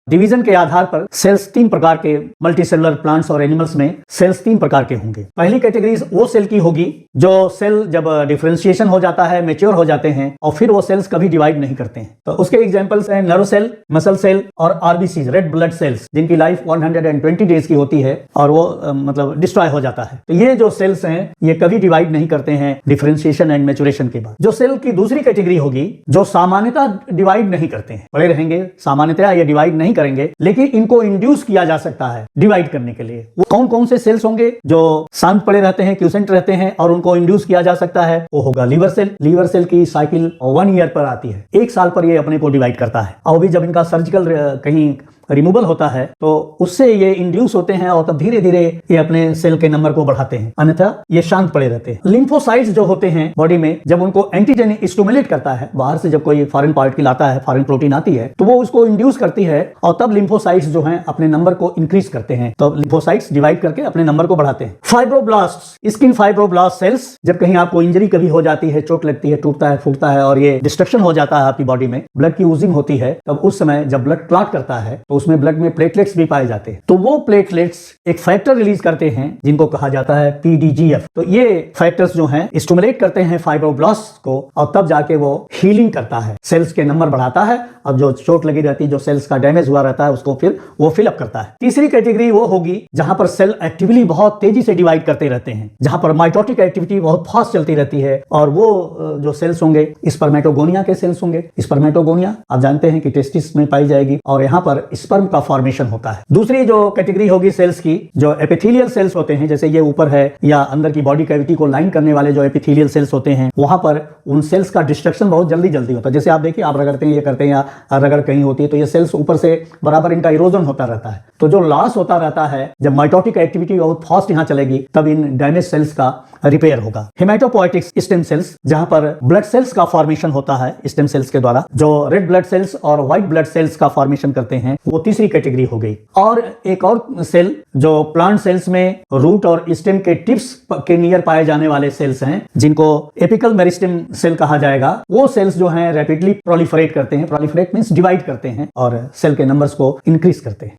Division के आधार पर sales 3 प्रकार के, मल्टीसेलुलर प्लांट्स और एनिमल्स में सेल्स 3 प्रकार के होंगे। पहली कैटेगरी वो सेल की होगी जो सेल जब डिफरेंशिएशन हो जाता है, मैच्योर हो जाते हैं और फिर वो सेल्स कभी डिवाइड नहीं करते हैं। तो उसके एग्जांपल्स हैं नर्व सेल, मसल सेल और आरबीसी, रेड ब्लड सेल्स, जिनकी लाइफ 120 डेज की होती है और वो मतलब डिस्ट्रॉय हो जाता है। तो ये जो सेल्स हैं ये कभी डिवाइड नहीं करते हैं डिफरेंशिएशन एंड मैच्योरेशन के बाद। जो सेल की दूसरी कैटेगरी होगी जो सामान्यतः डिवाइड नहीं करते हैं, पड़े रहेंगे, सामान्यतः ये डिवाइड नहीं करेंगे, लेकिन इनको इंड्यूस किया जा सकता है डिवाइड करने के लिए। वो कौन कौन से सेल्स होंगे जो शांत पड़े रहते हैं, क्यूसेंट रहते हैं और उनको इंड्यूस किया जा सकता है? वो होगा लीवर सेल। लीवर सेल की साइकिल 1 ईयर पर आती है, 1 साल पर ये अपने को डिवाइड करता है और भी जब इनका सर्जिकल कहीं रिमूवल होता है तो उससे ये इंड्यूस होते हैं और तब धीरे धीरे ये अपने सेल के नंबर को बढ़ाते हैं, अन्यथा ये शांत पड़े रहते हैं। लिम्फोसाइट्स जो होते हैं बॉडी में, जब उनको एंटीजन स्टिमुलेट करता है, बाहर से जब कोई फॉरेन पार्टिकल आता है, फॉरेन प्रोटीन आती है, तो वो उसको इंड्यूस करती है और तब लिम्फोसाइट्स जो हैं अपने नंबर को इंक्रीज करते हैं। तो लिम्फोसाइट्स डिवाइड करके अपने नंबर को बढ़ाते हैं। फाइब्रोब्लास्ट, स्किन फाइब्रोब्लास्ट सेल्स, जब कहीं आपको इंजरी कभी हो जाती है, चोट लगती है, टूटता है, फूटता है और ये डिस्ट्रक्शन हो जाता है आपकी बॉडी में, ब्लड की यूजिंग होती है, तब उस समय जब ब्लड क्लॉट करता है तो उसमें ब्लड में प्लेटलेट्स भी पाए जाते हैं। तो वो प्लेटलेट्स एक फैक्टर रिलीज करते हैं जिनको कहा जाता है PDGF। तो ये फैक्टर्स जो हैं स्टिमुलेट करते हैं फाइब्रोब्लास्ट को और तब जाके वो हीलिंग करता है, सेल्स के नंबर बढ़ाता है और जो चोट लगी रहती है, जो सेल्स का डैमेज हुआ रहता है, उसको फिर वो फिलअप करता है। तीसरी कैटेगरी वो होगी जहां पर सेल एक्टिवली बहुत तेजी से डिवाइड करते रहते हैं, जहां पर माइटोटिक एक्टिविटी बहुत फास्ट चलती रहती है और वो जो सेल्स होंगे स्पर्मेटोगोनिया के सेल्स होंगे। स्पर्मेटोगोनिया आप जानते हैं कि टेस्टिस में पाई जाएगी और यहाँ पर स्पर्म का फॉर्मेशन होता है। दूसरी जो कैटेगरी होगी सेल्स की, जो एपिथेलियल सेल्स होते हैं, जैसे ये ऊपर है या अंदर की बॉडी कैविटी को लाइन करने वाले जो एपिथेलियल सेल्स होते हैं, वहां पर उन सेल्स का डिस्ट्रक्शन बहुत जल्दी जल्दी होता है। जैसे आप देखिए, आप रगड़ते हैं, ये करते हैं या रगड़ कहीं होती है तो ये सेल्स ऊपर से बराबर इनका इरोजन होता रहता है। तो जो लॉस होता रहता है, जब माइटोटिक एक्टिविटी बहुत फास्ट यहाँ चलेगी, तब इन डैमेज सेल्स का रिपेयर होगा। हेमाटोपोएटिक स्टेम सेल्स, जहां पर ब्लड सेल्स का फॉर्मेशन होता है स्टेम सेल्स के द्वारा, जो रेड ब्लड सेल्स और व्हाइट ब्लड सेल्स का फॉर्मेशन करते हैं, वो तीसरी कैटेगरी हो गई। और एक और सेल जो प्लांट सेल्स में रूट और स्टेम के टिप्स के नियर पाए जाने वाले सेल्स हैं, जिनको एपिकल मेरिस्टेम सेल कहा जाएगा, वो सेल्स जो हैं रैपिडली प्रोलिफरेट करते हैं। प्रोलिफरेट मींस डिवाइड करते हैं और सेल के नंबर्स को इंक्रीज करते हैं।